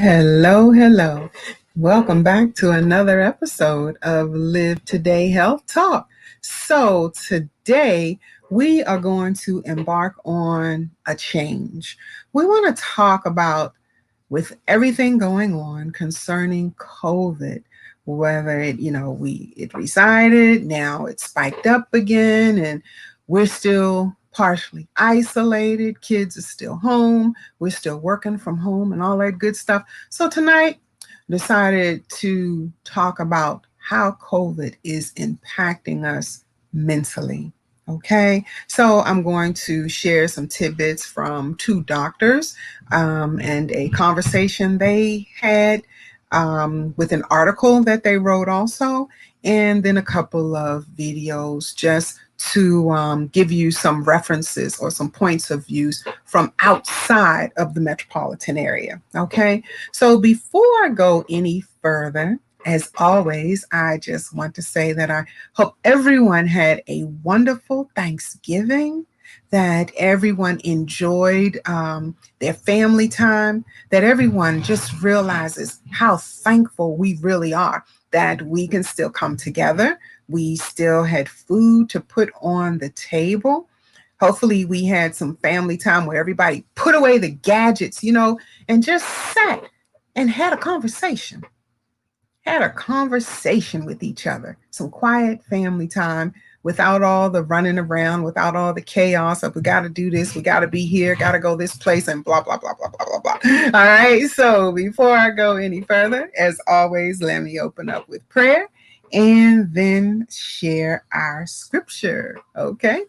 Hello, hello. Welcome back to another episode of Live Today Health Talk. So, today we are going to embark on a change. We want to talk about, with everything going on concerning COVID, whether it resided, now it's spiked up again, and we're still partially isolated. Kids are still home. We're still working from home and all that good stuff. So tonight, decided to talk about how COVID is impacting us mentally. Okay, so I'm going to share some tidbits from two doctors and a conversation they had with an article that they wrote also, and then a couple of videos just to give you some references or some points of views from outside of the metropolitan area. Okay, so before I go any further, as always, I just want to say that I hope everyone had a wonderful Thanksgiving, that everyone enjoyed their family time, that everyone just realizes how thankful we really are that we can still come together. We still had food to put on the table. Hopefully, we had some family time where everybody put away the gadgets, and just sat and had a conversation with each other, some quiet family time without all the running around, without all the chaos of we got to do this, we got to be here, got to go this place, and blah, blah, blah, blah, blah, blah, blah. All right. So before I go any further, as always, let me open up with prayer and then share our scripture. Okay.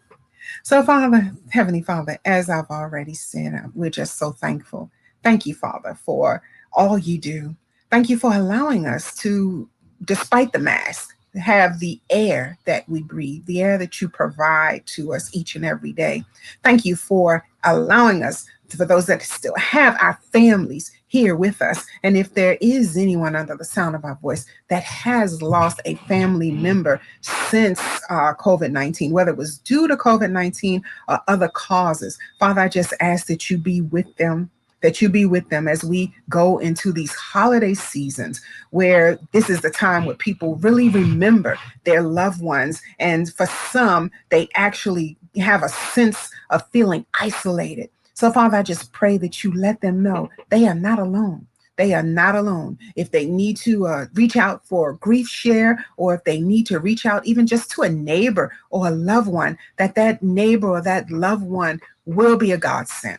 So, Father, Heavenly Father, as I've already said, we're just so thankful. Thank you, Father, for all you do. Thank you for allowing us to, despite the mask, have the air that we breathe, the air that you provide to us each and every day. Thank you for allowing us, for those that still have our families here with us. And if there is anyone under the sound of our voice that has lost a family member since COVID 19, whether it was due to COVID 19 or other causes, Father, I just ask that you be with them. That you be with them as we go into these holiday seasons where this is the time where people really remember their loved ones. And for some, they actually have a sense of feeling isolated. So, Father, I just pray that you let them know they are not alone. They are not alone. If they need to reach out for a grief share, or if they need to reach out even just to a neighbor or a loved one, that neighbor or that loved one will be a godsend,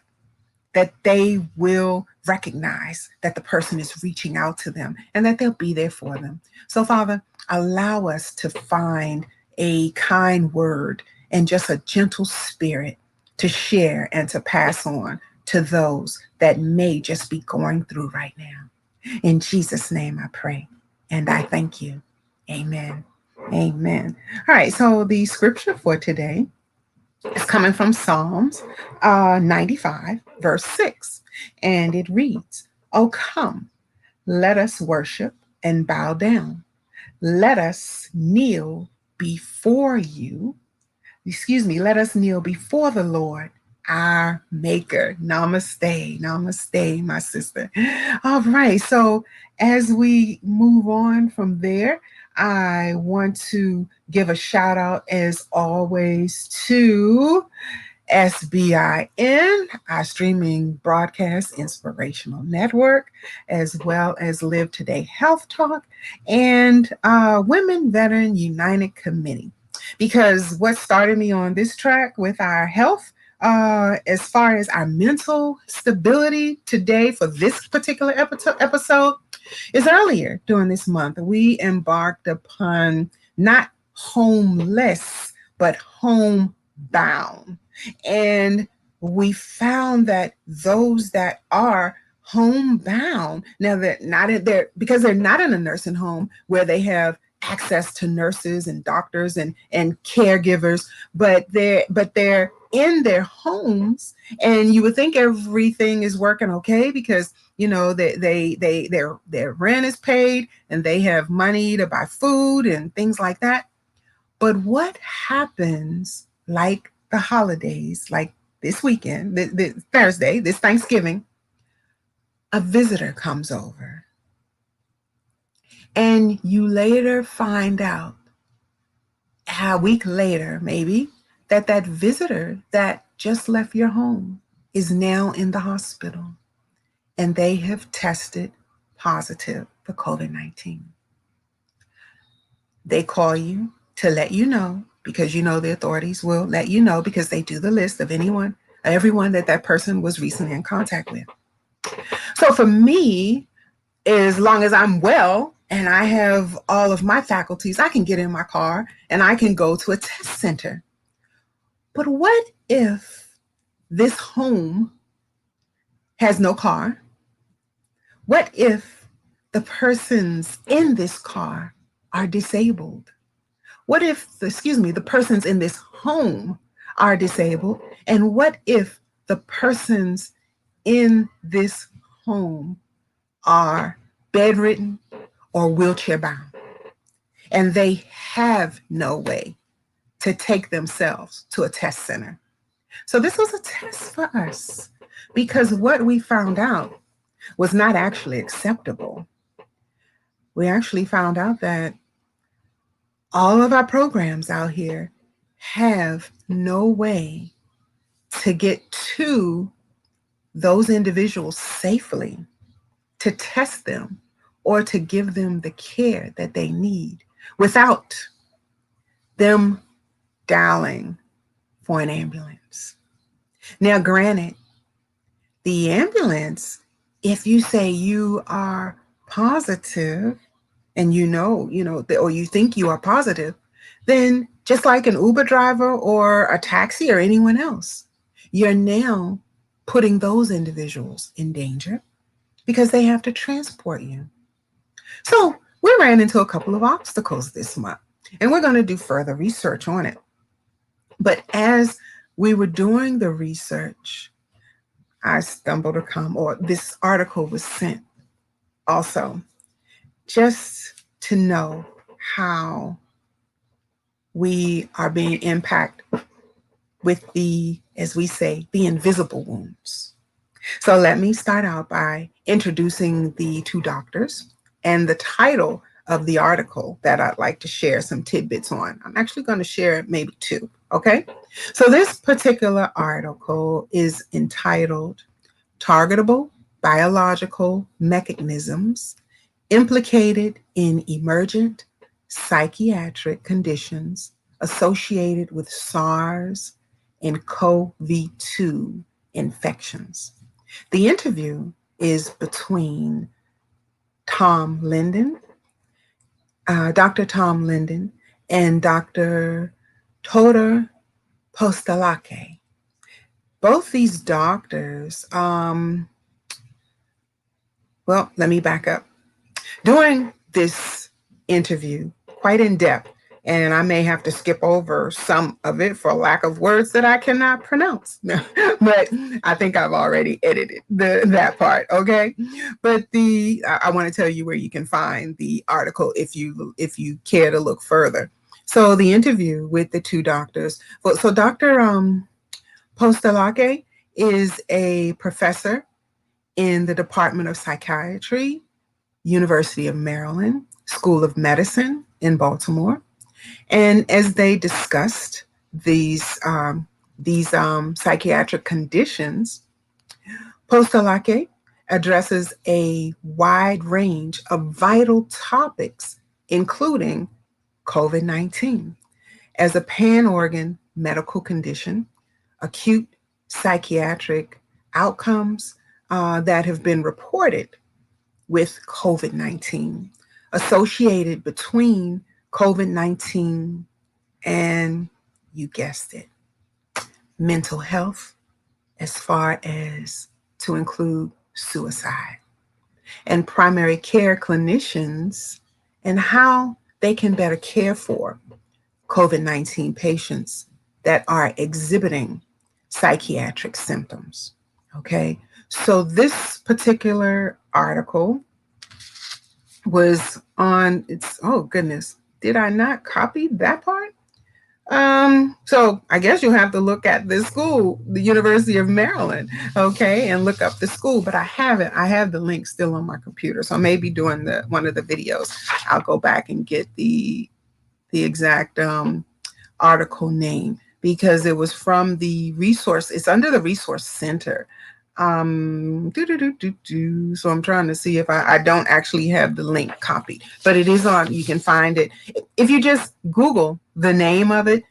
that they will recognize that the person is reaching out to them and that they'll be there for them. So, Father, allow us to find a kind word and just a gentle spirit to share and to pass on to those that may just be going through right now. In Jesus' name I pray and I thank you. Amen. Amen. All right, so the scripture for today is coming from Psalms 95, verse 6, and it reads, "Oh, come, let us worship and bow down. Let us kneel before you. Let us kneel before the Lord, our maker." Namaste. Namaste, my sister. All right. So as we move on from there, I want to give a shout out, as always, to SBIN, our streaming broadcast inspirational network, as well as Live Today Health Talk and Women Veteran United Committee. Because what started me on this track with our health, as far as our mental stability today for this particular episode, is earlier during this month. We embarked upon not homeless, but homebound. And we found that those that are homebound, now they're not in there because they're not in a nursing home where they have access to nurses and doctors and caregivers, but they're in their homes, and you would think everything is working okay because their rent is paid and they have money to buy food and things like that. But what happens, like the holidays, like this weekend, this Thursday, this Thanksgiving, a visitor comes over, and you later find out, a week later maybe, that that visitor that just left your home is now in the hospital and they have tested positive for COVID-19. They call you to let you know, because you know the authorities will let you know because they do the list of everyone that that person was recently in contact with. So for me, as long as I'm well and I have all of my faculties, I can get in my car and I can go to a test center. But what if this home has no car? What if the persons in this car are disabled? What if, the persons in this home are disabled? And what if the persons in this home are bedridden or wheelchair bound, and they have no way to take themselves to a test center? So this was a test for us, because what we found out was not actually acceptable. We actually found out that all of our programs out here have no way to get to those individuals safely, to test them or to give them the care that they need without them dialing for an ambulance. Now, granted, the ambulance, if you say you are positive and or you think you are positive, then just like an Uber driver or a taxi or anyone else, you're now putting those individuals in danger because they have to transport you. So we ran into a couple of obstacles this month, and we're going to do further research on it. But as we were doing the research, I stumbled or this article was sent also, just to know how we are being impacted with the, as we say, the invisible wounds. So let me start out by introducing the two doctors and the title of the article that I'd like to share some tidbits on. I'm actually going to share maybe two, okay? So this particular article is entitled Targetable Biological Mechanisms Implicated in Emergent Psychiatric Conditions Associated with SARS and CoV-2 Infections. The interview is between Tom Linden, Dr. Tom Linden, and Dr. Todor Postalake. Both these doctors, well, let me back up. During this interview, quite in depth, and I may have to skip over some of it for lack of words that I cannot pronounce. But I think I've already edited that part, okay? But I want to tell you where you can find the article if you care to look further. So the interview with the two doctors. So Dr. Postalake is a professor in the Department of Psychiatry, University of Maryland, School of Medicine in Baltimore. And as they discussed these psychiatric conditions, Postalake addresses a wide range of vital topics, including COVID-19 as a pan-organ medical condition, acute psychiatric outcomes that have been reported with COVID-19, associated between COVID-19 and, you guessed it, mental health, as far as to include suicide, and primary care clinicians and how they can better care for COVID-19 patients that are exhibiting psychiatric symptoms. Okay, so this particular article was on, oh goodness, did I not copy that part? So I guess you'll have to look at this school, the University of Maryland, okay, and look up the school. But I haven't. I have the link still on my computer, so maybe during the one of the videos, I'll go back and get the exact article name because it was from the resource. It's under the resource center. So I'm trying to see if I don't actually have the link copied, but it is on. You can find it if you just Google the name of it.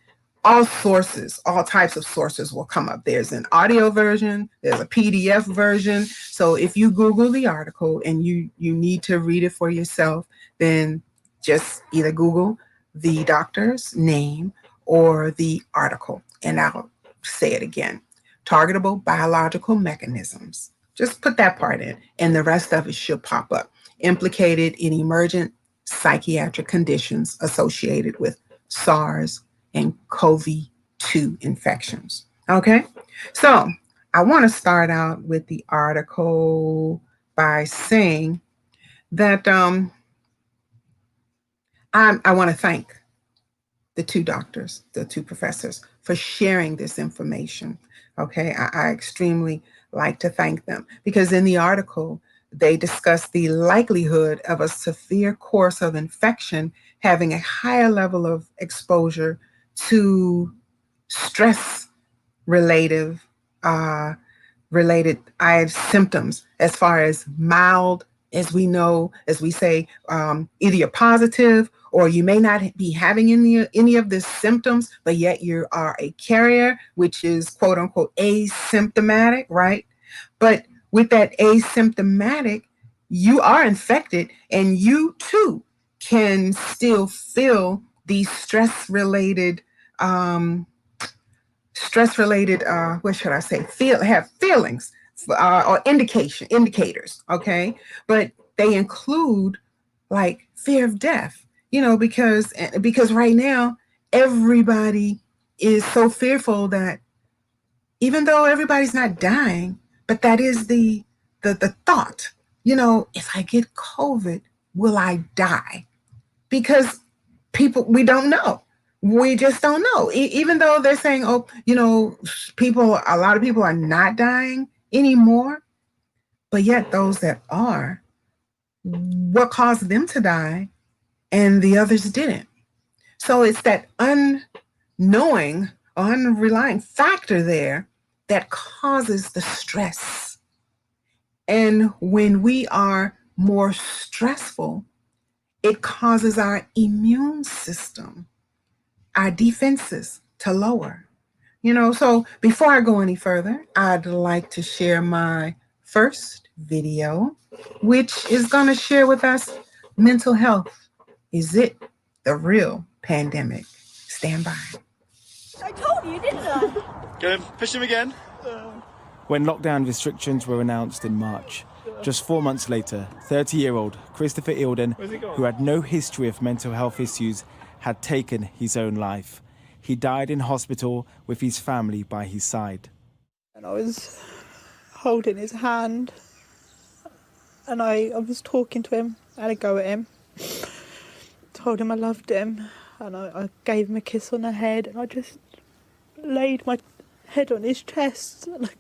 All sources, all types of sources will come up. There's an audio version, there's a PDF version. So if you Google the article and you need to read it for yourself, then just either Google the doctor's name or the article, and I'll say it again. Targetable biological mechanisms. Just put that part in, and the rest of it should pop up. Implicated in emergent psychiatric conditions associated with SARS and CoV-2 infections. Okay, so I want to start out with the article by saying that I want to thank the two doctors, the two professors, for sharing this information. Okay, I extremely like to thank them because in the article, they discuss the likelihood of a severe course of infection having a higher level of exposure to stress related related symptoms as far as mild, as we know, as we say, either you're positive or you may not be having any of the symptoms, but yet you are a carrier, which is quote unquote asymptomatic, right? But with that asymptomatic, you are infected and you too can still feel these um, what should I say, have feelings or indicators, okay? But they include like fear of death, because right now everybody is so fearful that even though everybody's not dying, but that is the thought, if I get COVID, will I die? Because we don't know. We just don't know. Even though they're saying, oh, a lot of people are not dying anymore, but yet those that are, what caused them to die and the others didn't? So it's that unknowing, unrelying factor there that causes the stress. And when we are more stressful, it causes our immune system, our defenses to lower. So before I go any further, I'd like to share my first video, which is going to share with us mental health. Is it the real pandemic? Stand by. I told you, didn't I? Go and push him again. When lockdown restrictions were announced in March, just 4 months later, 30-year-old Christopher Eildon, who had no history of mental health issues, had taken his own life. He died in hospital with his family by his side. And I was holding his hand and I was talking to him. I had a go at him. Told him I loved him and I gave him a kiss on the head and I just laid my head on his chest and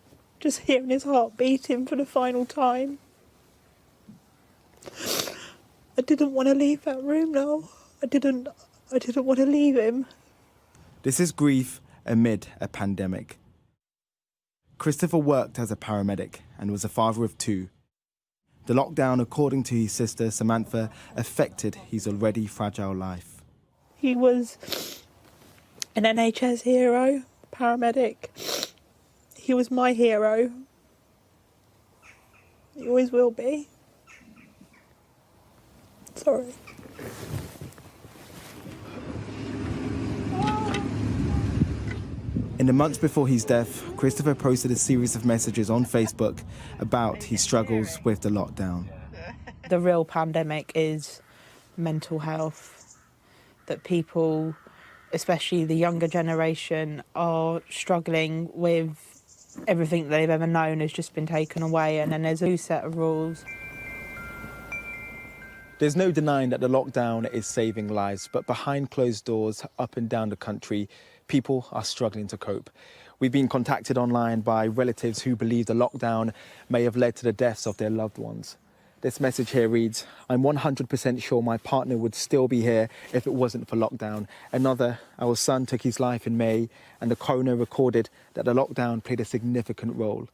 just hearing his heart beating for the final time. I didn't want to leave that room now. I didn't want to leave him. This is grief amid a pandemic. Christopher worked as a paramedic and was a father of two. The lockdown, according to his sister Samantha, affected his already fragile life. He was an NHS hero, paramedic. He was my hero. He always will be. Sorry. In the months before his death, Christopher posted a series of messages on Facebook about his struggles with the lockdown. The real pandemic is mental health, that people, especially the younger generation, are struggling with. Everything they've ever known has just been taken away, and then there's a new set of rules. There's no denying that the lockdown is saving lives, but behind closed doors, up and down the country, people are struggling to cope. We've been contacted online by relatives who believe the lockdown may have led to the deaths of their loved ones. This message here reads, "I'm 100% sure my partner would still be here if it wasn't for lockdown. Another, our son took his life in May, and the coroner recorded that the lockdown played a significant role."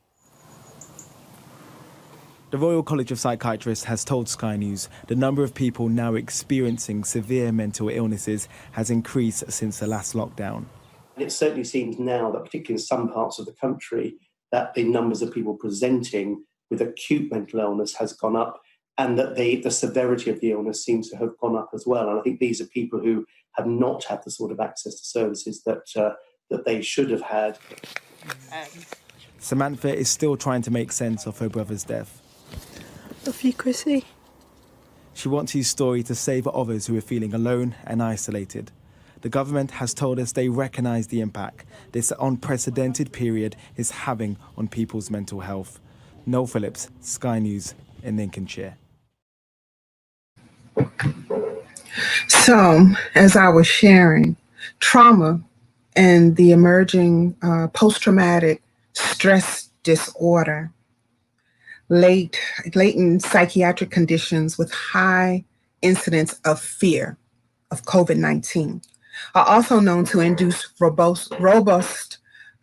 The Royal College of Psychiatrists has told Sky News the number of people now experiencing severe mental illnesses has increased since the last lockdown. It certainly seems now that, particularly in some parts of the country, that the numbers of people presenting with acute mental illness has gone up, and that the severity of the illness seems to have gone up as well. And I think these are people who have not had the sort of access to services that they should have had. Samantha is still trying to make sense of her brother's death. Love you, Chrissy. She wants his story to save others who are feeling alone and isolated. The government has told us they recognise the impact this unprecedented period is having on people's mental health. Noel Phillips, Sky News in Lincolnshire. So, as I was sharing, trauma and the emerging post-traumatic stress disorder, latent psychiatric conditions with high incidence of fear of COVID-19 are also known to induce robust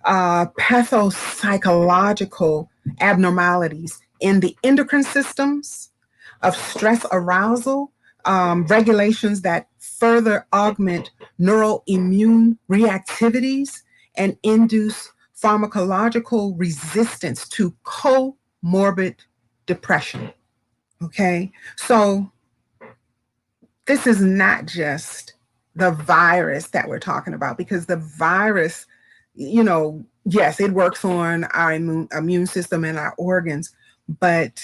pathopsychological abnormalities in the endocrine systems, of stress arousal, regulations that further augment neuroimmune reactivities and induce pharmacological resistance to comorbid depression. Okay, so this is not just the virus that we're talking about, because the virus, yes, it works on our immune system and our organs, but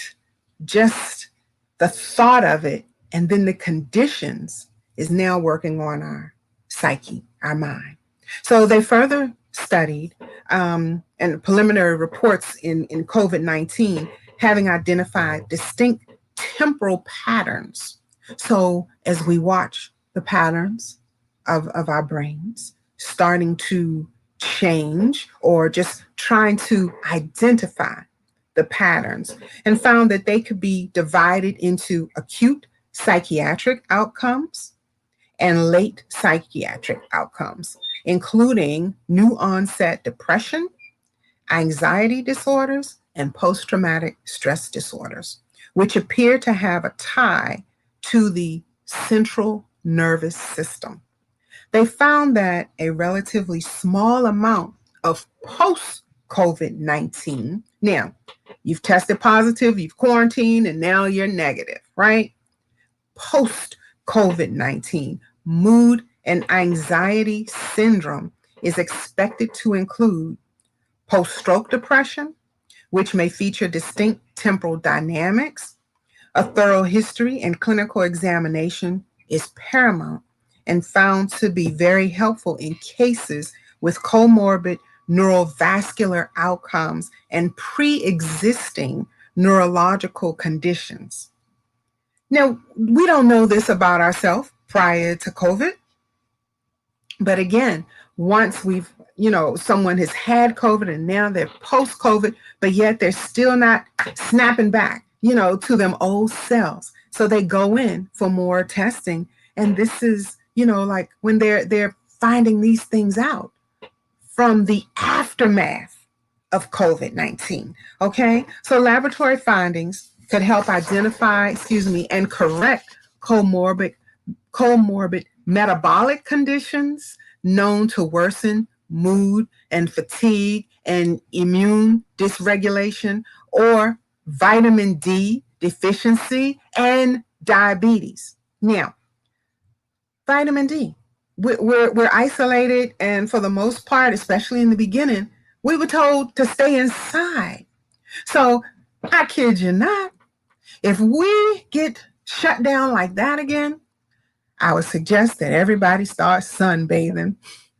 just the thought of it and then the conditions is now working on our psyche, our mind. So they further studied and preliminary reports in COVID-19 having identified distinct temporal patterns. So as we watch the patterns of our brains starting to change, or just trying to identify the patterns, and found that they could be divided into acute psychiatric outcomes and late psychiatric outcomes, including new onset depression, anxiety disorders, and post-traumatic stress disorders, which appear to have a tie to the central nervous system. They found that a relatively small amount of post-COVID-19, now you've tested positive, you've quarantined, and now you're negative, right? Post-COVID-19 mood and anxiety syndrome is expected to include post-stroke depression, which may feature distinct temporal dynamics. A thorough history and clinical examination is paramount and found to be very helpful in cases with comorbid neurovascular outcomes and pre-existing neurological conditions. Now, we don't know this about ourselves prior to COVID, but again, once we've, someone has had COVID and now they're post-COVID, but yet they're still not snapping back, to them old cells. So they go in for more testing. And this is, like when they're finding these things out from the aftermath of COVID-19. Okay. So laboratory findings could help identify, and correct comorbid metabolic conditions known to worsen mood and fatigue and immune dysregulation, or vitamin D deficiency and diabetes. Now, vitamin D, we're isolated, and for the most part, especially in the beginning, we were told to stay inside. So I kid you not, if we get shut down like that again, I would suggest that everybody start sunbathing.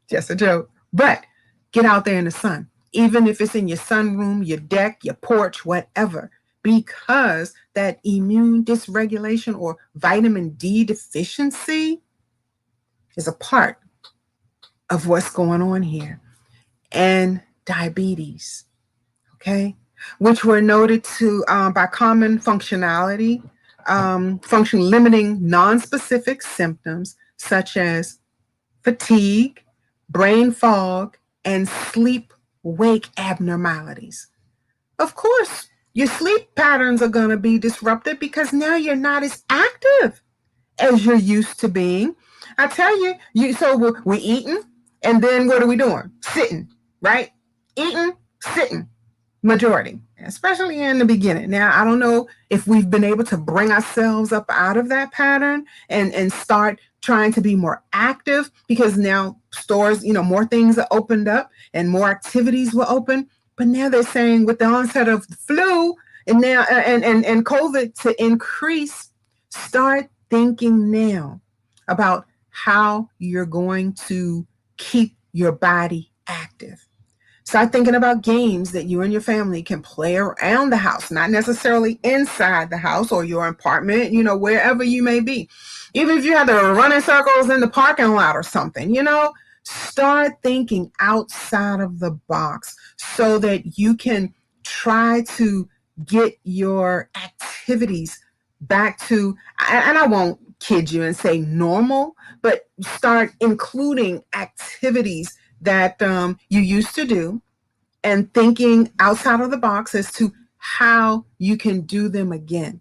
Just a joke. But get out there in the sun, even if it's in your sunroom, your deck, your porch, whatever, because that immune dysregulation or vitamin D deficiency is a part of what's going on here. And diabetes, okay, which were noted to by common functionality, function limiting non-specific symptoms such as fatigue, brain fog, and sleep-wake abnormalities. Of course, your sleep patterns are going to be disrupted because now you're not as active as you're used to being. I tell you, so we're eating, and then what are we doing? Sitting, right? Eating, sitting, majority, especially in the beginning. Now, I don't know if we've been able to bring ourselves up out of that pattern and start trying to be more active, because now stores, more things are opened up and more activities were open. But now they're saying with the onset of the flu and now and COVID to increase, start thinking now about how you're going to keep your body active. Start thinking about games that you and your family can play around the house, not necessarily inside the house or your apartment, wherever you may be. Even if you have to run in circles in the parking lot or something, start thinking outside of the box so that you can try to get your activities back to, and I won't kid you and say normal, but start including activities that you used to do and thinking outside of the box as to how you can do them again,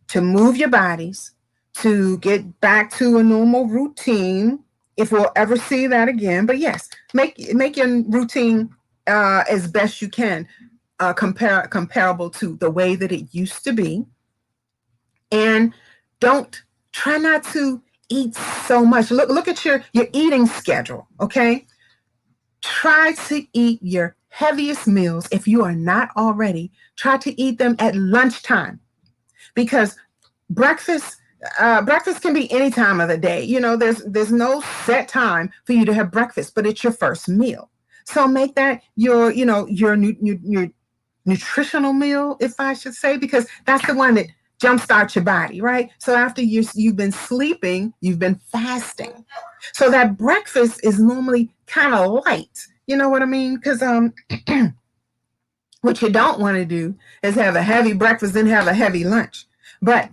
to move your bodies, to get back to a normal routine, if we'll ever see that again. But yes, make your routine as best you can, comparable to the way that it used to be. And try not to eat so much. Look at your eating schedule, okay? Try to eat your heaviest meals, if you are not already. Try to eat them at lunchtime, because breakfast can be any time of the day. There's no set time for you to have breakfast, but it's your first meal. So make that your nutritional meal, if I should say, because that's the one that jumpstarts your body, right? So after you've been sleeping, you've been fasting. So that breakfast is normally kind of light. You know what I mean? Because what you don't want to do is have a heavy breakfast and have a heavy lunch. But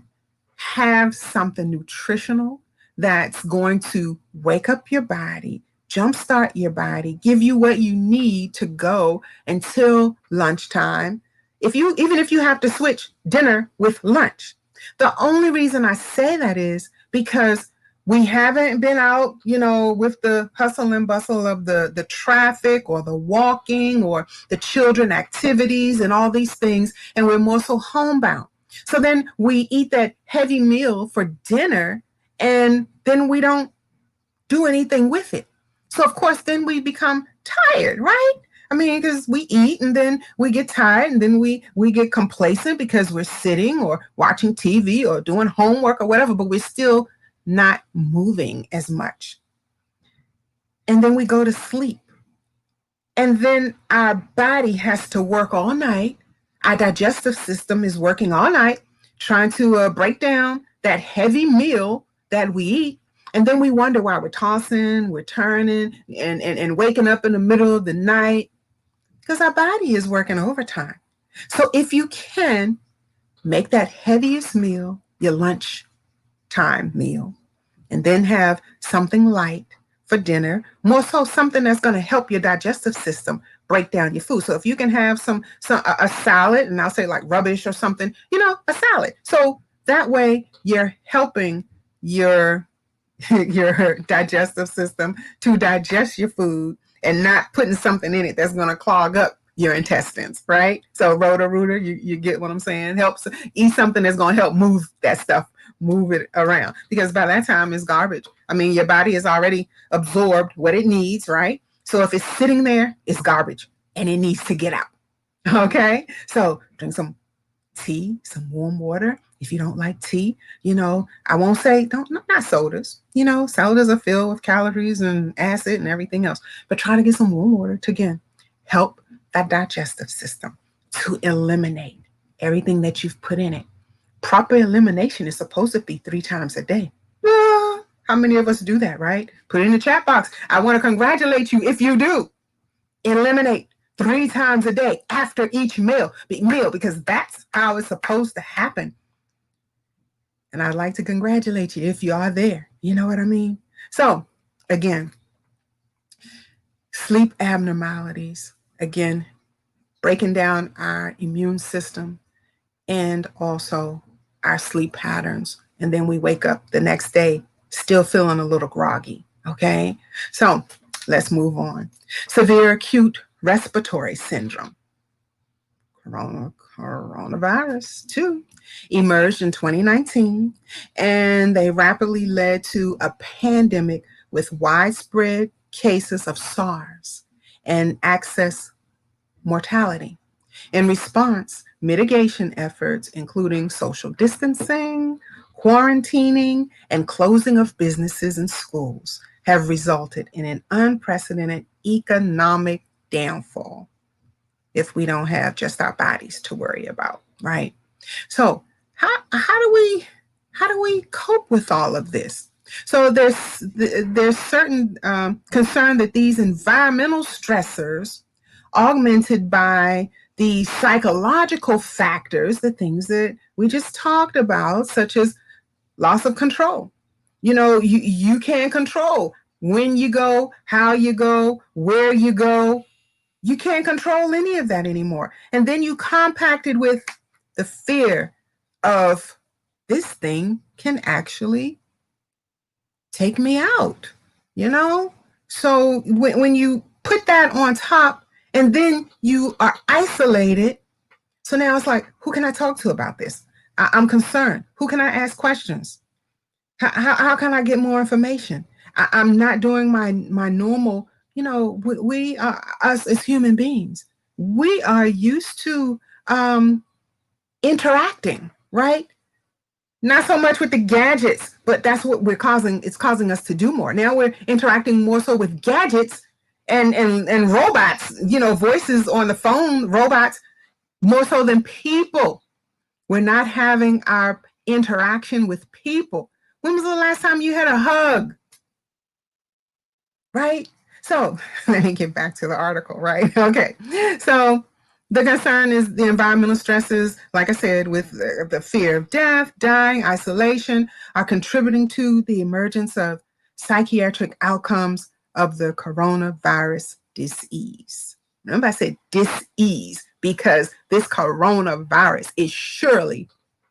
have something nutritional that's going to wake up your body, jumpstart your body, give you what you need to go until lunchtime. Even if you have to switch dinner with lunch. The only reason I say that is because we haven't been out, with the hustle and bustle of the traffic or the walking or the children activities and all these things, and we're more so homebound. So then we eat that heavy meal for dinner, and then we don't do anything with it. So of course, then we become tired, right? I mean, because we eat and then we get tired, and then we get complacent because we're sitting or watching TV or doing homework or whatever, but we're still not moving as much. And then we go to sleep. And then our body has to work all night. Our digestive system is working all night, trying to break down that heavy meal that we eat. And then we wonder why we're tossing, we're turning, and waking up in the middle of the night, because our body is working overtime. So if you can, make that heaviest meal your lunchtime meal, and then have something light for dinner, more so something that's going to help your digestive system break down your food. So if you can have a salad, and I'll say like rubbish or something, a salad. So that way you're helping your digestive system to digest your food and not putting something in it that's going to clog up your intestines, right? So Roto-Rooter, you get what I'm saying? Helps eat something that's going to help move that stuff, move it around, because by that time it's garbage. I mean, your body has already absorbed what it needs, right? So if it's sitting there, it's garbage and it needs to get out. Okay? So drink some tea, some warm water. If you don't like tea, I won't say not sodas. Sodas are filled with calories and acid and everything else. But try to get some warm water to, again, help that digestive system to eliminate everything that you've put in it. Proper elimination is supposed to be 3 times a day. Well, how many of us do that, right? Put it in the chat box. I want to congratulate you if you do. Eliminate 3 times a day after each meal, because that's how it's supposed to happen. And I'd like to congratulate you if you are there. You know what I mean? So, again, sleep abnormalities, again, breaking down our immune system and also our sleep patterns. And then we wake up the next day still feeling a little groggy. Okay, so let's move on. Severe acute respiratory syndrome, coronavirus 2, emerged in 2019, and they rapidly led to a pandemic with widespread cases of SARS and excess mortality. In response, mitigation efforts, including social distancing, quarantining, and closing of businesses and schools, have resulted in an unprecedented economic downfall if we don't have just our bodies to worry about, right? So how do we cope with all of this? So there's certain concern that these environmental stressors, augmented by the psychological factors, the things that we just talked about, such as loss of control. You can't control when you go, how you go, where you go. You can't control any of that anymore. And then you compact it with the fear of this thing can actually take me out, So when you put that on top and then you are isolated, so now it's like, who can I talk to about this? I'm concerned. Who can I ask questions? How can I get more information? I'm not doing my normal, we are, us as human beings, we are used to interacting, right? Not so much with the gadgets, but that's what it's causing us to do more. Now we're interacting more so with gadgets and robots, voices on the phone, robots, more so than people. We're not having our interaction with people. When was the last time you had a hug? Right? So let me get back to the article, right? Okay. So the concern is the environmental stresses, like I said, with the fear of death, dying, isolation, are contributing to the emergence of psychiatric outcomes of the coronavirus disease. Remember, I said disease because this coronavirus is surely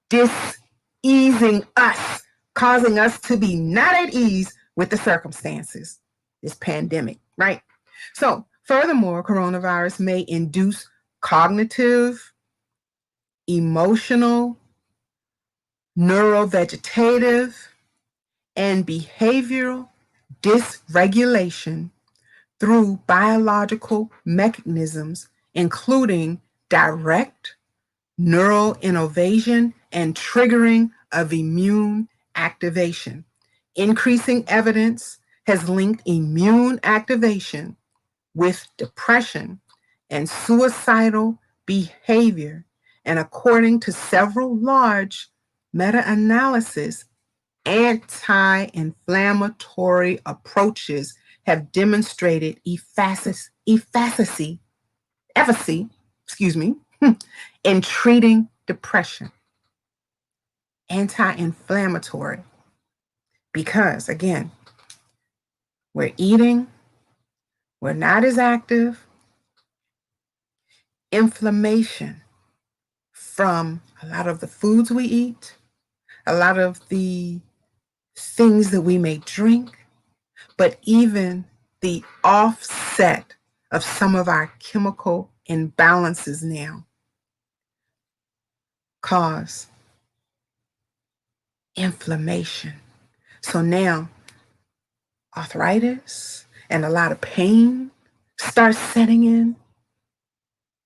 diseasing us, causing us to be not at ease with the circumstances, this pandemic, right? So furthermore, coronavirus may induce cognitive, emotional, neurovegetative, and behavioral dysregulation through biological mechanisms, including direct neural innervation and triggering of immune activation. Increasing evidence has linked immune activation with depression and suicidal behavior, and according to several large meta-analyses, anti-inflammatory approaches have demonstrated efficacy, in treating depression. Anti-inflammatory, because again, we're eating, we're not as active. Inflammation from a lot of the foods we eat, a lot of the things that we may drink, but even the offset of some of our chemical imbalances now cause inflammation. So now arthritis and a lot of pain starts setting in.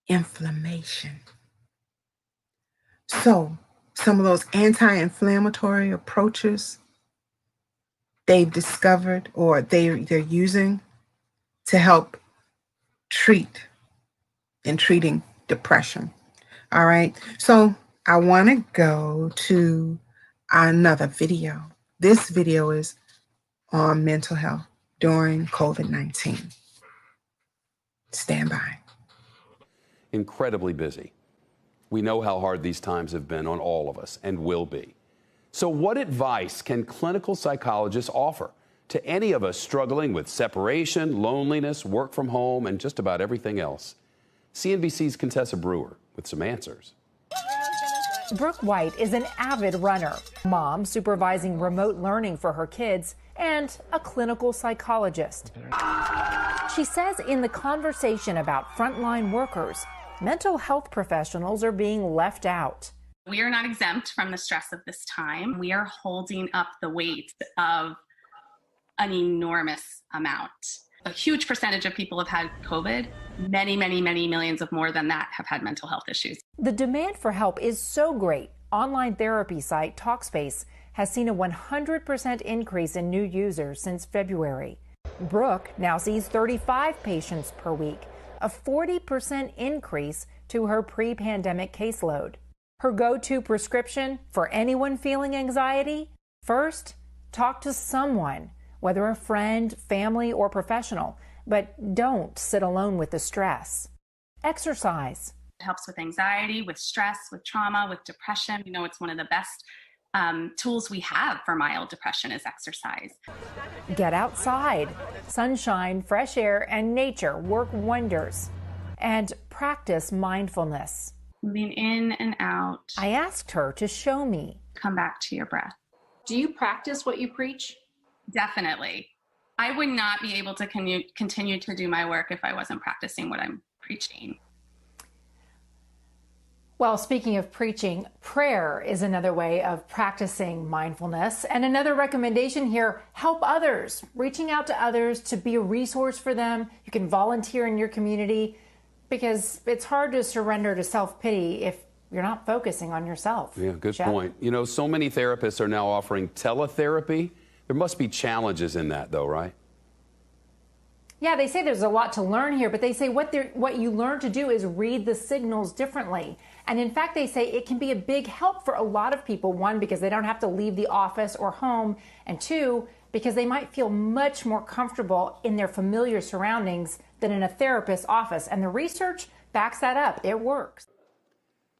Inflammation. So some of those anti-inflammatory approaches they've discovered or they're using to help treating depression. All right. So I want to go to another video. This video is on mental health during COVID-19. Stand by. Incredibly busy. We know how hard these times have been on all of us and will be. So what advice can clinical psychologists offer to any of us struggling with separation, loneliness, work from home, and just about everything else? CNBC's Contessa Brewer with some answers. Brooke White is an avid runner, mom supervising remote learning for her kids, and a clinical psychologist. She says in the conversation about frontline workers, mental health professionals are being left out. We are not exempt from the stress of this time. We are holding up the weight of an enormous amount. A huge percentage of people have had COVID. Many, many, many millions of more than that have had mental health issues. The demand for help is so great. Online therapy site Talkspace has seen a 100% increase in new users since February. Brooke now sees 35 patients per week, a 40% increase to her pre-pandemic caseload. Her go-to prescription for anyone feeling anxiety? First, talk to someone, whether a friend, family, or professional, but don't sit alone with the stress. Exercise. It helps with anxiety, with stress, with trauma, with depression. You know, it's one of the best tools we have for mild depression is exercise. Get outside. Sunshine, fresh air, and nature work wonders. And practice mindfulness. Moving in and out. I asked her to show me. Come back to your breath. Do you practice what you preach? Definitely. I would not be able to continue to do my work if I wasn't practicing what I'm preaching. Well, speaking of preaching, prayer is another way of practicing mindfulness. And another recommendation here, help others, reaching out to others to be a resource for them. You can volunteer in your community because it's hard to surrender to self-pity if you're not focusing on yourself. Yeah, good Jeff? point. You know, so many therapists are now offering teletherapy. There must be challenges in that, though, right? Yeah, they say there's a lot to learn here, but they say what you learn to do is read the signals differently. And in fact, they say it can be a big help for a lot of people. One, because they don't have to leave the office or home. And two, because they might feel much more comfortable in their familiar surroundings than in a therapist's office. And the research backs that up. It works.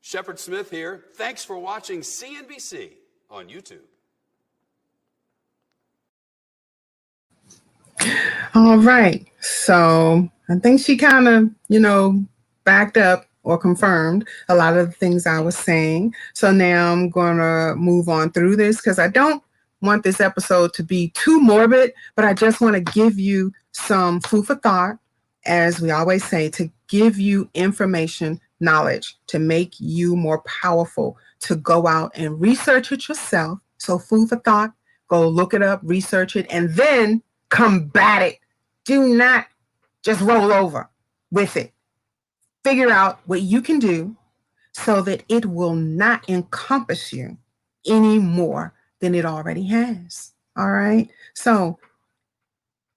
Shepard Smith here. Thanks for watching CNBC on YouTube. All right. So I think she kind of, backed up or confirmed a lot of the things I was saying. So now I'm going to move on through this because I don't want this episode to be too morbid, but I just want to give you some food for thought, as we always say, to give you information, knowledge, to make you more powerful, to go out and research it yourself. So food for thought, go look it up, research it, and then combat it. Do not just roll over with it. Figure out what you can do so that it will not encompass you any more than it already has. All right. So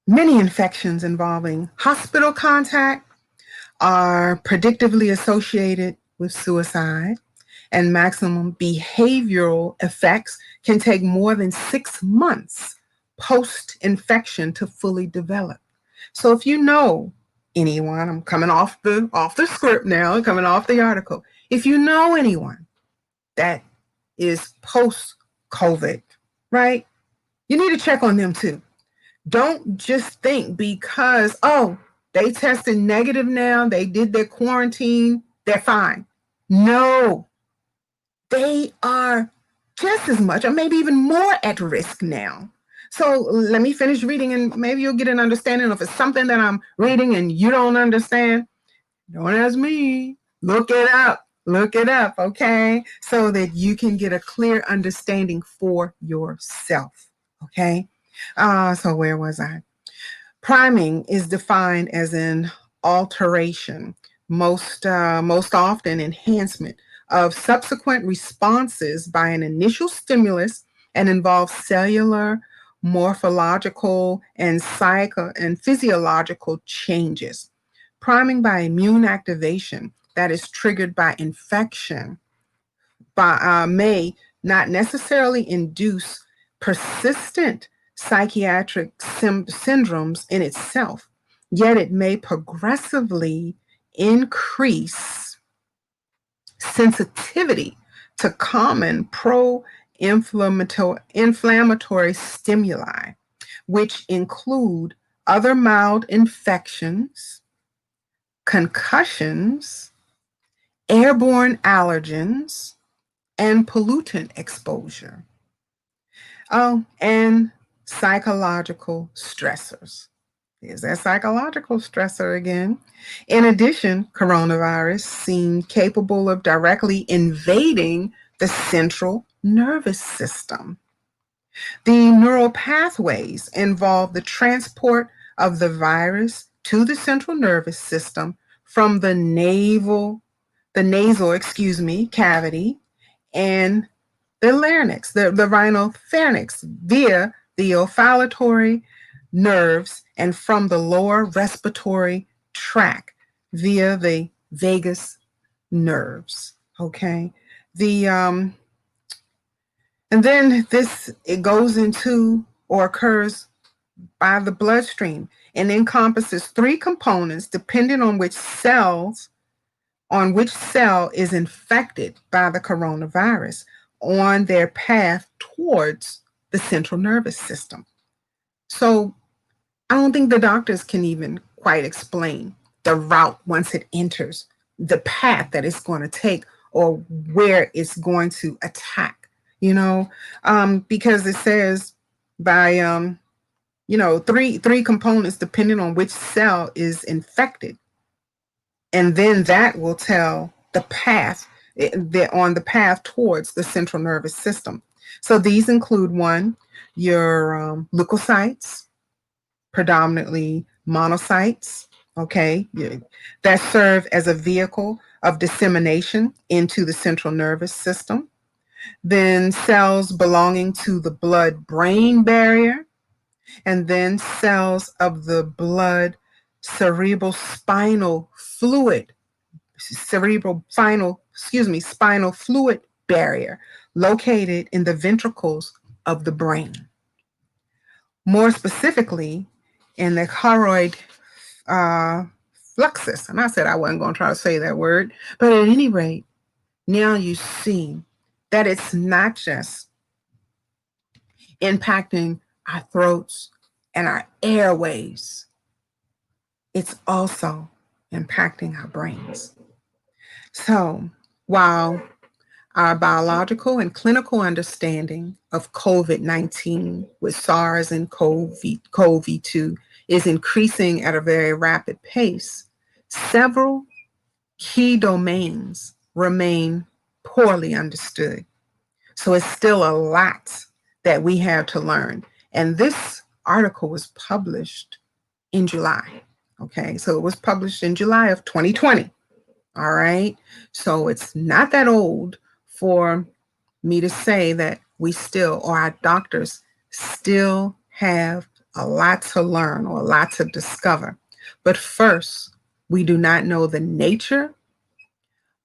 many infections involving hospital contact are predictively associated with suicide, and maximum behavioral effects can take more than 6 months post-infection to fully develop. So if you know anyone, I'm coming off the script now, coming off the article. If you know anyone that is post-COVID, right, you need to check on them too. Don't just think because, they tested negative now, they did their quarantine, they're fine. No, they are just as much or maybe even more at risk now. So let me finish reading and maybe you'll get an understanding. If it's something that I'm reading and you don't understand, don't ask me. Look it up, okay? So that you can get a clear understanding for yourself, okay? So where was I? Priming is defined as an alteration, most often enhancement of subsequent responses by an initial stimulus and involves cellular, morphological, and physiological changes. Priming by immune activation that is triggered by infection may not necessarily induce persistent psychiatric syndromes in itself, yet it may progressively increase sensitivity to common pro-inflammatory stimuli, which include other mild infections, concussions, airborne allergens, and pollutant exposure. Oh, and psychological stressors. There's that psychological stressor again. In addition, coronavirus seem capable of directly invading the central nervous system. The neural pathways involve the transport of the virus to the central nervous system from the nasal cavity and the larynx, the rhinopharynx, via the olfactory nerves, and from the lower respiratory tract via the vagus nerves. Okay, and then it goes into or occurs by the bloodstream and encompasses three components depending on which cell is infected by the coronavirus on their path towards the central nervous system. So I don't think the doctors can even quite explain the route once it enters, the path that it's going to take or where it's going to attack, because it says by, three components depending on which cell is infected. And then that will tell the path, on the path towards the central nervous system. So these include one, your leukocytes, predominantly monocytes, okay, that serve as a vehicle of dissemination into the central nervous system. Then cells belonging to the blood-brain barrier, and then cells of the blood spinal fluid barrier located in the ventricles of the brain. More specifically, in the choroid fluxus, and I said I wasn't going to try to say that word, but at any rate, now you see that it's not just impacting our throats and our airways, it's also impacting our brains. So while our biological and clinical understanding of COVID-19 with SARS and CoV-2 is increasing at a very rapid pace, several key domains remain poorly understood. So it's still a lot that we have to learn. And this article was published in July. Okay, so it was published in July of 2020. All right, so it's not that old for me to say that we still, or our doctors still have a lot to learn or a lot to discover. But first, we do not know the nature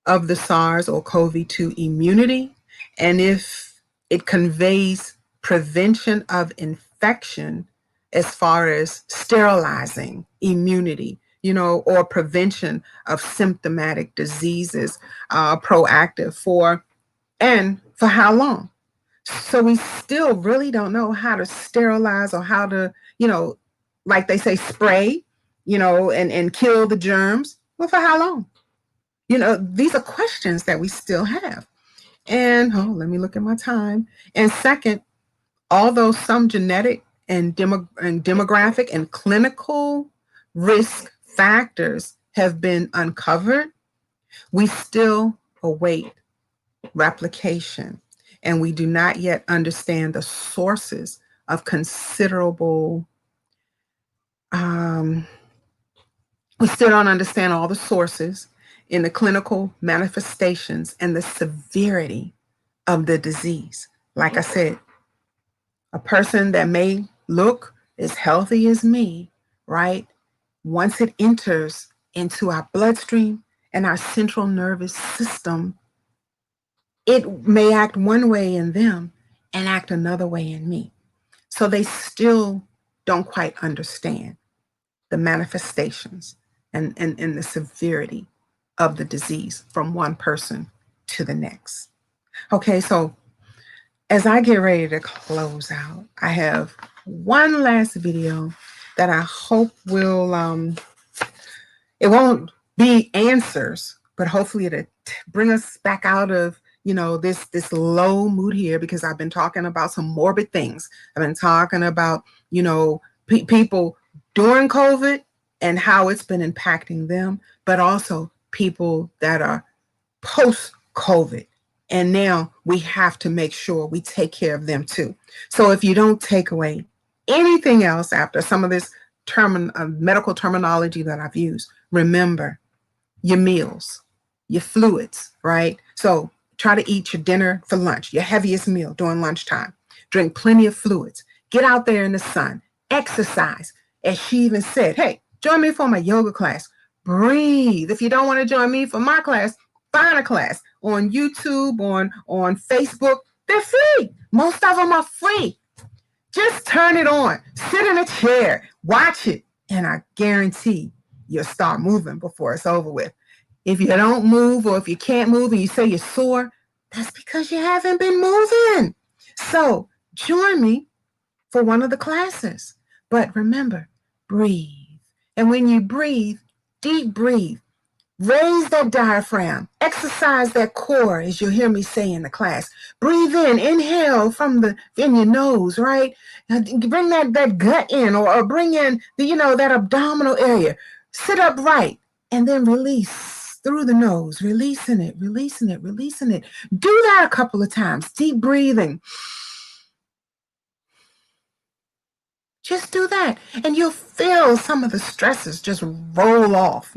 of the SARS or CoV-2 immunity, and if it conveys prevention of infection as far as sterilizing immunity, or prevention of symptomatic diseases, proactive for how long. So we still really don't know how to sterilize or how to, like they say, spray, and kill the germs. Well, for how long? These are questions that we still have. And let me look at my time. And second, although some genetic and demographic and clinical risk factors have been uncovered, we still await replication, and we do not yet understand the sources of considerable, we still don't understand all the sources in the clinical manifestations and the severity of the disease. Like I said, a person that may look as healthy as me, right? Once it enters into our bloodstream and our central nervous system, it may act one way in them and act another way in me. So they still don't quite understand the manifestations and the severity of the disease from one person to the next. Okay, so as I get ready to close out, I have one last video that I hope will, it won't be answers, but hopefully it'll bring us back out of, you know, this low mood here, because I've been talking about some morbid things. I've been talking about, you know, people during COVID and how it's been impacting them, but also people that are post-COVID. And now we have to make sure we take care of them too. So if you don't take away anything else after some of this medical terminology that I've used, remember your meals, your fluids, right? So try to eat your dinner for lunch, your heaviest meal during lunchtime. Drink plenty of fluids. Get out there in the sun. Exercise. As she even said, hey, join me for my yoga class. Breathe. If you don't want to join me for my class, find a class on YouTube, on Facebook. They're free. Most of them are free. Just turn it on. Sit in a chair. Watch it. And I guarantee you'll start moving before it's over with. If you don't move, or if you can't move and you say you're sore, that's because you haven't been moving. So join me for one of the classes. But remember, breathe. And when you breathe, deep breathe. Raise that diaphragm. Exercise that core, as you'll hear me say in the class. Breathe in. Inhale in your nose, right? Bring that gut in, or bring in that abdominal area. Sit upright and then release through the nose, releasing it, releasing it, releasing it. Do that a couple of times. Deep breathing. Just do that, and you'll feel some of the stresses just roll off,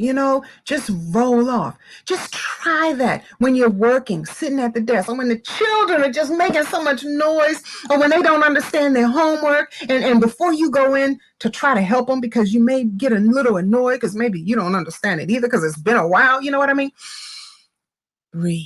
just roll off. Just try that when you're working, sitting at the desk, or when the children are just making so much noise, or when they don't understand their homework, and before you go in to try to help them, because you may get a little annoyed because maybe you don't understand it either because it's been a while, you know what I mean? Breathe.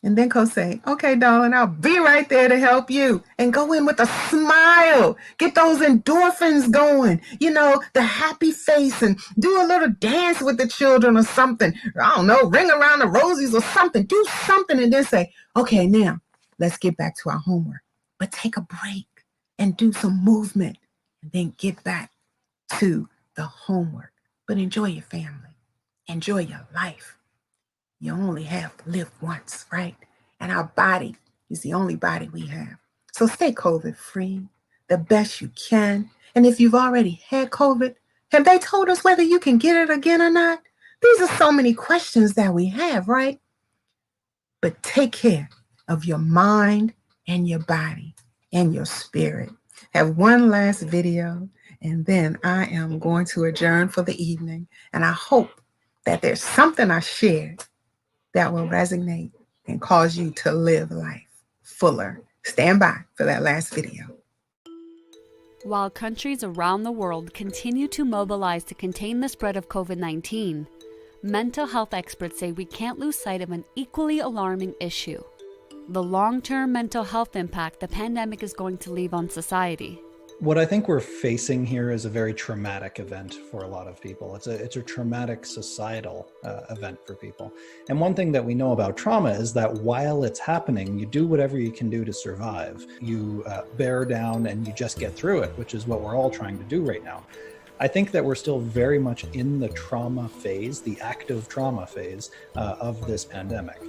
And then go say, okay, darling, I'll be right there to help you. And go in with a smile. Get those endorphins going. The happy face, and do a little dance with the children or something. I don't know, ring around the rosies or something. Do something and then say, okay, now let's get back to our homework. But take a break and do some movement. And then get back to the homework. But enjoy your family. Enjoy your life. You only have lived once, right? And our body is the only body we have. So stay COVID-free the best you can. And if you've already had COVID, have they told us whether you can get it again or not? These are so many questions that we have, right? But take care of your mind and your body and your spirit. Have one last video, and then I am going to adjourn for the evening. And I hope that there's something I shared that will resonate and cause you to live life fuller. Stand by for that last video. While countries around the world continue to mobilize to contain the spread of COVID-19, mental health experts say we can't lose sight of an equally alarming issue: the long-term mental health impact the pandemic is going to leave on society. What I think we're facing here is a very traumatic event for a lot of people. It's a traumatic societal event for people. And one thing that we know about trauma is that while it's happening, you do whatever you can do to survive. You bear down and you just get through it, which is what we're all trying to do right now. I think that we're still very much in the trauma phase, the active trauma phase of this pandemic.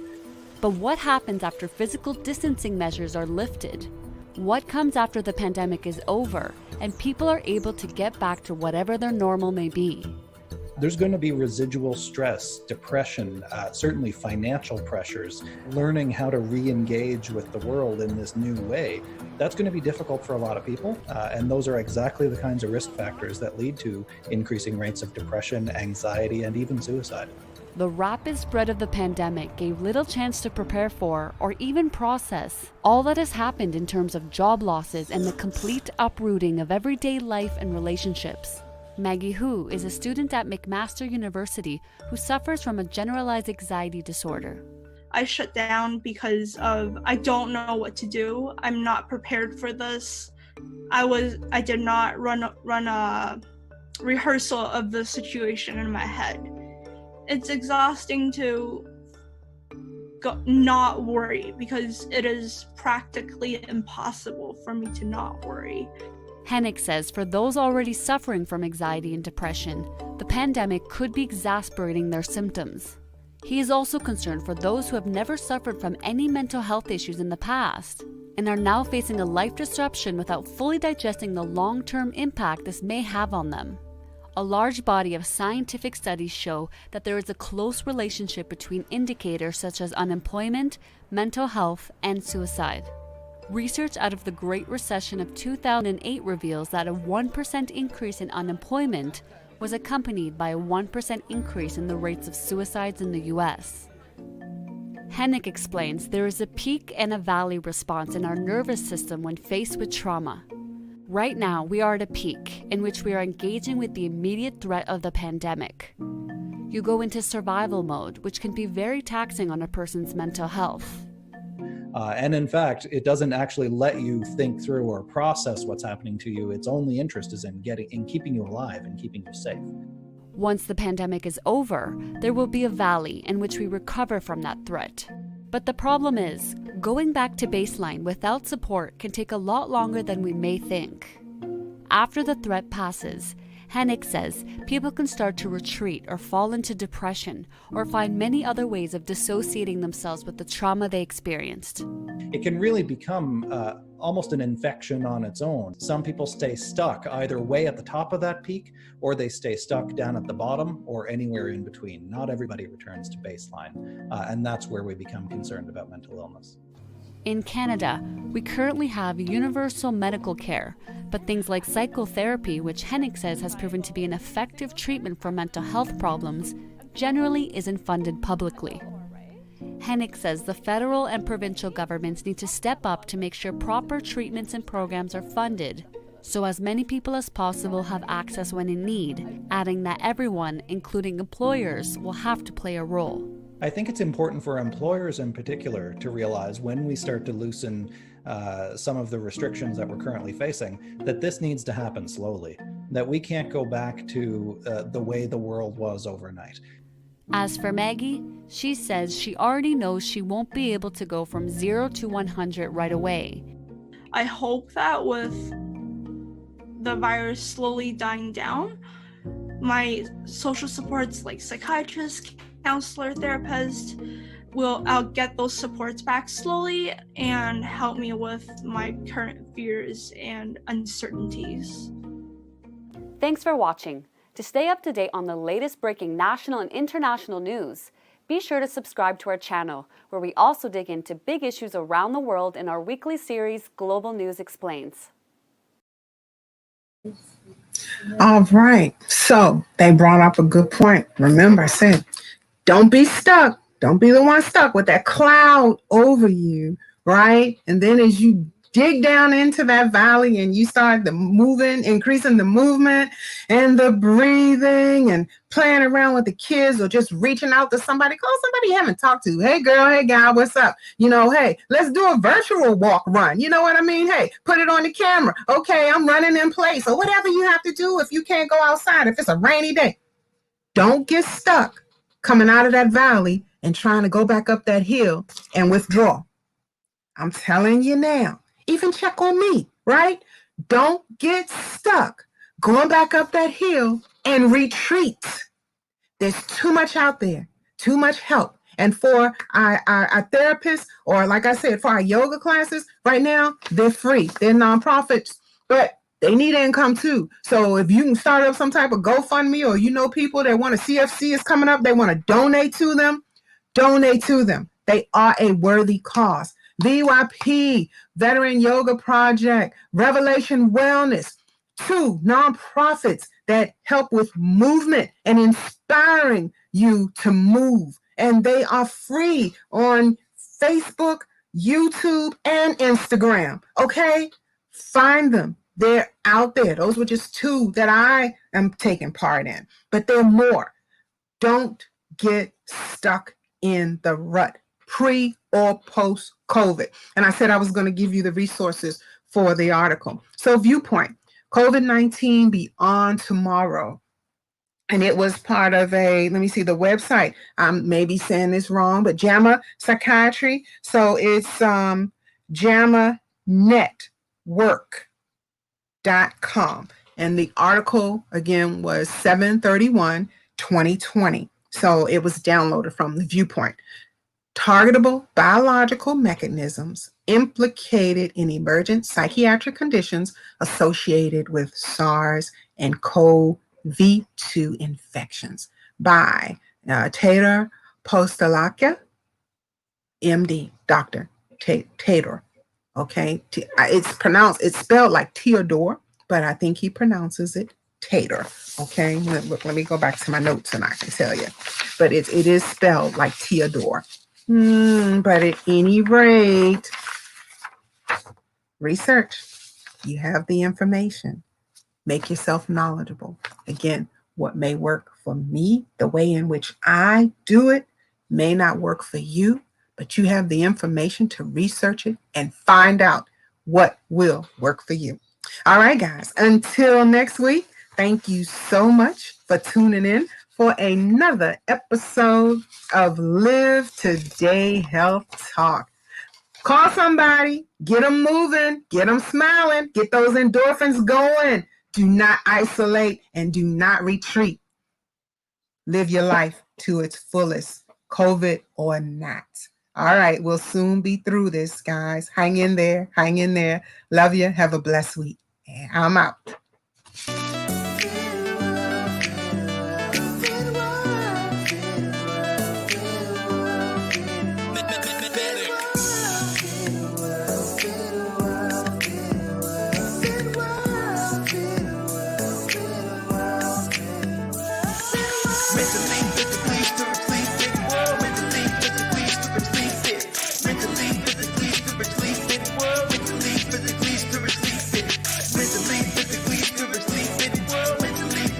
But what happens after physical distancing measures are lifted? What comes after the pandemic is over and people are able to get back to whatever their normal may be? There's going to be residual stress, depression, certainly financial pressures, learning how to re-engage with the world in this new way. That's going to be difficult for a lot of people, and those are exactly the kinds of risk factors that lead to increasing rates of depression, anxiety, and even suicide. The rapid spread of the pandemic gave little chance to prepare for or even process all that has happened in terms of job losses and the complete uprooting of everyday life and relationships. Maggie Hu is a student at McMaster University who suffers from a generalized anxiety disorder. I shut down because of I don't know what to do. I'm not prepared for this. I did not run a rehearsal of the situation in my head. It's exhausting to not worry because it is practically impossible for me to not worry. Hennick says for those already suffering from anxiety and depression, the pandemic could be exacerbating their symptoms. He is also concerned for those who have never suffered from any mental health issues in the past and are now facing a life disruption without fully digesting the long-term impact this may have on them. A large body of scientific studies show that there is a close relationship between indicators such as unemployment, mental health, and suicide. Research out of the Great Recession of 2008 reveals that a 1% increase in unemployment was accompanied by a 1% increase in the rates of suicides in the US. Hennick explains there is a peak and a valley response in our nervous system when faced with trauma. Right now, we are at a peak in which we are engaging with the immediate threat of the pandemic. You go into survival mode, which can be very taxing on a person's mental health. And in fact, it doesn't actually let you think through or process what's happening to you. Its only interest is in keeping you alive and keeping you safe. Once the pandemic is over, there will be a valley in which we recover from that threat. But the problem is, going back to baseline without support can take a lot longer than we may think. After the threat passes, Hennick says people can start to retreat or fall into depression or find many other ways of dissociating themselves with the trauma they experienced. It can really become almost an infection on its own. Some people stay stuck either way at the top of that peak, or they stay stuck down at the bottom, or anywhere in between. Not everybody returns to baseline, and that's where we become concerned about mental illness. In Canada, we currently have universal medical care, but things like psychotherapy, which Hennick says has proven to be an effective treatment for mental health problems, generally isn't funded publicly. Hennick says the federal and provincial governments need to step up to make sure proper treatments and programs are funded, so as many people as possible have access when in need, adding that everyone, including employers, will have to play a role. I think it's important for employers in particular to realize when we start to loosen some of the restrictions that we're currently facing, that this needs to happen slowly, that we can't go back to the way the world was overnight. As for Maggie, she says she already knows she won't be able to go from 0 to 100 right away. I hope that with the virus slowly dying down, my social supports like psychiatrists, counselor, therapist, I'll get those supports back slowly and help me with my current fears and uncertainties. Thanks for watching. To stay up to date on the latest breaking national and international news, be sure to subscribe to our channel, where we also dig into big issues around the world in our weekly series, Global News Explains. All right. So they brought up a good point. Remember, I said, don't be stuck. Don't be the one stuck with that cloud over you, right? And then as you dig down into that valley and you start the moving, increasing the movement and the breathing and playing around with the kids or just reaching out to somebody, call somebody you haven't talked to. Hey girl, hey guy, what's up? Hey, let's do a virtual walk run. You know what I mean? Hey, put it on the camera. Okay, I'm running in place or whatever you have to do if you can't go outside, if it's a rainy day. Don't get stuck coming out of that valley and trying to go back up that hill and withdraw. I'm telling you now. Even check on me, right? Don't get stuck going back up that hill and retreat. There's too much out there, too much help. And for our therapists, or like I said, for our yoga classes, right now, they're free. They're nonprofits, but they need income too. So if you can start up some type of GoFundMe, or people that want to, CFC is coming up, they want to donate to them, donate to them. They are a worthy cause. VYP, Veteran Yoga Project, Revelation Wellness, 2 nonprofits that help with movement and inspiring you to move. And they are free on Facebook, YouTube, and Instagram. Okay? Find them. They're out there. Those were just 2 that I am taking part in, but there are more. Don't get stuck in the rut, pre or post COVID. And I said I was going to give you the resources for the article. So Viewpoint, COVID-19 Beyond Tomorrow. And it was part of let me see the website. I'm maybe saying this wrong, but JAMA Psychiatry. So it's JAMAnetwork.com. And the article, again, was 7/31/2020. So it was downloaded from the Viewpoint. Targetable biological mechanisms implicated in emergent psychiatric conditions associated with SARS and CoV-2 infections by Tador Postolakia, MD, Dr. Tador. Okay, it's spelled like Theodore, but I think he pronounces it Tador. Okay, let me go back to my notes and I can tell you, but it is spelled like Theodore. But at any rate, research. You have the information. Make yourself knowledgeable. Again, what may work for me, the way in which I do it, may not work for you, but you have the information to research it and find out what will work for you. All right, guys, until next week, thank you so much for tuning in for another episode of Live Today Health Talk. Call somebody, get them moving, get them smiling, get those endorphins going. Do not isolate and do not retreat. Live your life to its fullest, COVID or not. All right, we'll soon be through this, guys. Hang in there, hang in there. Love you. Have a blessed week. And I'm out. Mentally,